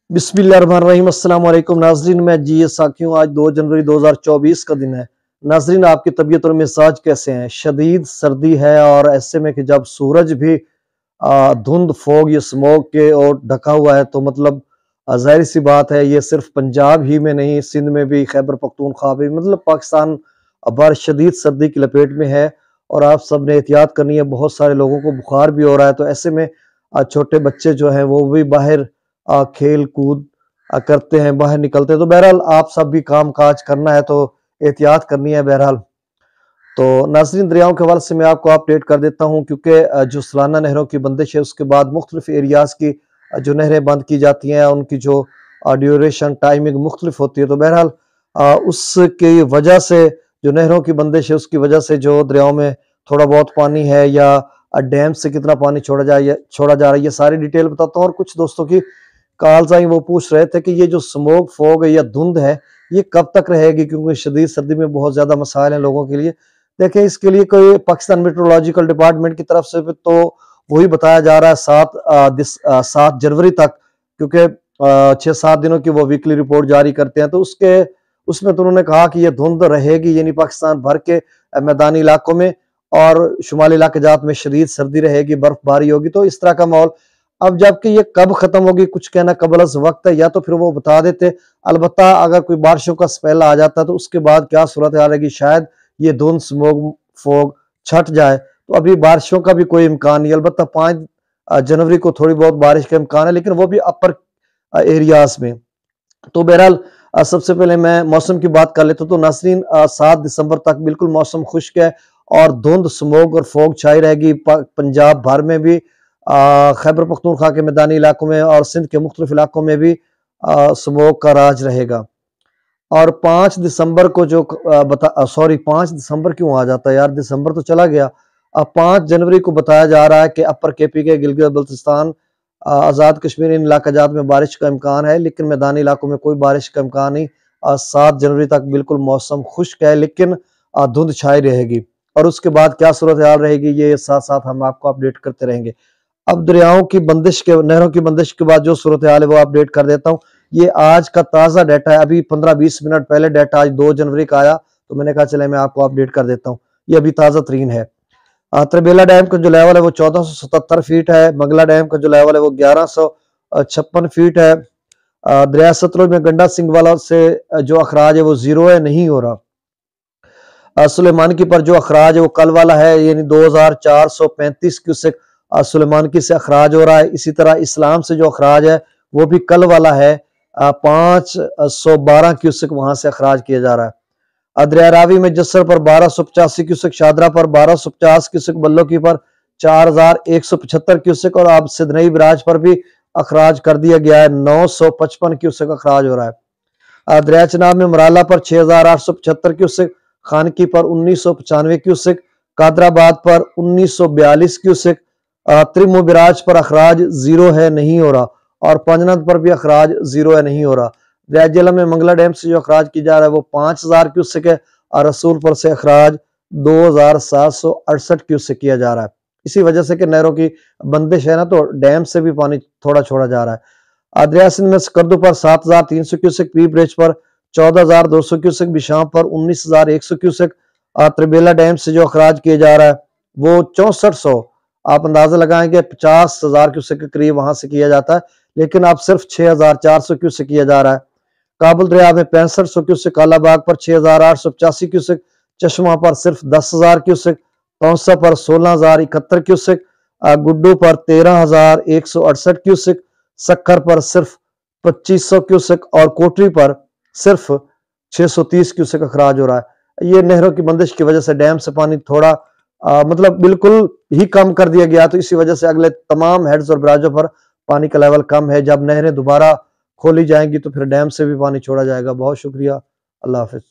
बिस्मिल्लाहिर्रहमानिर्रहीम। अस्सलाम वालेकुम नाजरीन, मैं जीएस साकी हूँ। आज 2 जनवरी 2024 का दिन है। नाजरीन, आपकी तबीयत और मिजाज कैसे हैं? शदीद सर्दी है और ऐसे में कि जब सूरज भी धुंध फोग या स्मोक के और ढका हुआ है तो मतलब जाहिर सी बात है, ये सिर्फ पंजाब ही में नहीं, सिंध में भी, खैबर पख्तूनख्वा भी, मतलब पाकिस्तान भर शदीद सर्दी की लपेट में है। और आप सब ने एहतियात करनी है। बहुत सारे लोगों को बुखार भी हो रहा है, तो ऐसे में छोटे बच्चे जो हैं वो भी बाहर खेल कूद करते हैं, बाहर निकलते हैं। तो बहरहाल आप सब भी काम काज करना है तो एहतियात करनी है। बहरहाल तो नाज़रीन, दरियाओं के हवाले से मैं आपको अपडेट कर देता हूँ, क्योंकि जो सालाना नहरों की बंदिश है उसके बाद मुख्तलिफ एरियाज़ की जो नहरें बंद की जाती हैं उनकी जो ड्यूरेशन टाइमिंग मुख्तलिफ होती है। तो बहरहाल उसकी वजह से जो नहरों की बंदिश है उसकी वजह से जो दरियाओं में थोड़ा बहुत पानी है या डैम से कितना पानी छोड़ा जा रहा है, ये सारी डिटेल बताता हूँ। और कुछ दोस्तों की कॉल्स आई, वो पूछ रहे थे कि ये जो स्मोक फॉग है या धुंध है ये कब तक रहेगी, क्योंकि शदीद सर्दी में बहुत ज्यादा मसाइल हैं लोगों के लिए। देखें, इसके लिए कोई पाकिस्तान मेट्रोलॉजिकल डिपार्टमेंट की तरफ से तो वही बताया जा रहा है 7 जनवरी तक, क्योंकि 6-7 दिनों की वो वीकली रिपोर्ट जारी करते हैं। तो उसमें तो उन्होंने कहा कि ये धुंध रहेगी, यानी पाकिस्तान भर के मैदानी इलाकों में और शुमाली इलाके जात में शदीद सर्दी रहेगी, बर्फबारी होगी। तो इस तरह का माहौल। अब जबकि ये कब खत्म होगी कुछ कहना कबल वक्त है, या तो फिर वो बता देते। अलबत्ता अगर कोई बारिशों का स्पेल आ जाता तो उसके बाद क्या सूरत हाल रहेगी, शायद ये धुंध स्मोक फोग छट जाए। तो अभी बारिशों का भी कोई इम्कान नहीं। अलबत्ता 5 जनवरी को थोड़ी बहुत बारिश का इम्कान है, लेकिन वो भी अपर एरियाज में। तो बहरहाल सबसे पहले मैं मौसम की बात कर लेता हूं। तो नासरीन, 7 दिसंबर तक बिल्कुल मौसम खुश्क है और धुंध स्मोक और फोग छाई रहेगी पंजाब भर में भी, खैबर पख्तूनख्वा के मैदानी इलाकों में और सिंध के मुख्तलिफ इलाकों में भी स्मोक का राज रहेगा। और 5 दिसंबर को जो 5 दिसंबर क्यों आ जाता है यार, दिसंबर तो चला गया। अब 5 जनवरी को बताया जा रहा है कि अपर केपी के गिलगित बल्तिस्तान, आज़ाद कश्मीर, इन इलाकाजात में बारिश का इम्कान है, लेकिन मैदानी इलाकों में कोई बारिश का इम्कान नहीं। 7 जनवरी तक बिल्कुल मौसम खुश्क है, लेकिन धुंध छाई रहेगी। और उसके बाद क्या सूरत हाल रहेगी ये साथ साथ हम आपको अपडेट करते रहेंगे। अब दरियाओं की बंदिश के, नहरों की बंदिश के बाद जो सूरत हाल है वो अपडेट कर देता हूँ। ये आज का ताज़ा डाटा है, अभी 15-20 मिनट पहले डाटा आज 2 जनवरी का आया, तो मैंने कहा चले मैं आपको अपडेट कर देता हूँ। ये अभी ताज़ा तरीन है। त्रिबेला डैम का जो लेवल है वो 1477 फीट है। मंगला डैम का जो लेवल है वो 1156 फीट है। दरिया सतलुज में गंडा सिंह वाला से जो अखराज है वो 0 है, नहीं हो रहा। सुलेमान की पर जो अखराज है वो कल वाला है, यानी 2435 क्यूसेक सुलेमान की से अखराज हो रहा है। इसी तरह इस्लाम से जो अखराज है वो भी कल वाला है, 512 क्यूसेक वहां से अखराज किया जा रहा है। दरिया रावी में जस्सर पर 1285 क्यूसेक, शादरा पर 1250 क्यूसेक, बल्लो की पर 4175 क्यूसेक, और अब सिदनई बराज पर भी अखराज कर दिया गया है, 955 क्यूसेक अखराज हो रहा है। दरिया चनाब में मराला पर 6875 क्यूसेक, खानकी पर 1995 क्यूसेक, कादराबाद पर 1942 क्यूसेक, त्रिमो बिराज पर अखराज 0 है, नहीं हो रहा। और पंजनद पर भी अखराज 0 है, नहीं हो रहा। दरिया जेहलम में मंगला डैम से जो अखराज की जा रहा है वो 5000 क्यूसेक है, और रसूलपुर से अखराज 2768 क्यूसेक किया जा रहा है। इसी वजह से कि नहरों की बंदिश है ना, तो डैम से भी पानी थोड़ा छोड़ा जा रहा है। दरिया सिंध में स्कर्दू पर 7300 क्यूसेक, पी ब्रिज पर 14200 क्यूसेक, बिशाम पर 19100 क्यूसेक। त्रिबेला डैम से जो अखराज किया जा रहा है वो 6400, आप अंदाजा लगाएं कि 50,000 क्यूसेक के करीब वहां से किया जाता है, लेकिन अब सिर्फ 6400 क्यूसेक किया जा रहा है। काबुल दरिया में 6500 क्यूसेक, कालाबाग पर 6885 क्यूसेक, चश्मा पर सिर्फ 10,000 क्यूसेक, तौसा पर 16,071 क्यूसेक, गुड्डू पर 13,168 क्यूसेक, सक्खर पर सिर्फ 2500 क्यूसेक और कोटरी पर सिर्फ 630 क्यूसेक अखराज हो रहा है। ये नहरों की बंदिश की वजह से डैम से पानी थोड़ा मतलब बिल्कुल ही कम कर दिया गया, तो इसी वजह से अगले तमाम हेड्स और बराजों पर पानी का लेवल कम है। जब नहरें दोबारा खोली जाएंगी तो फिर डैम से भी पानी छोड़ा जाएगा। बहुत शुक्रिया, अल्लाह हाफिज।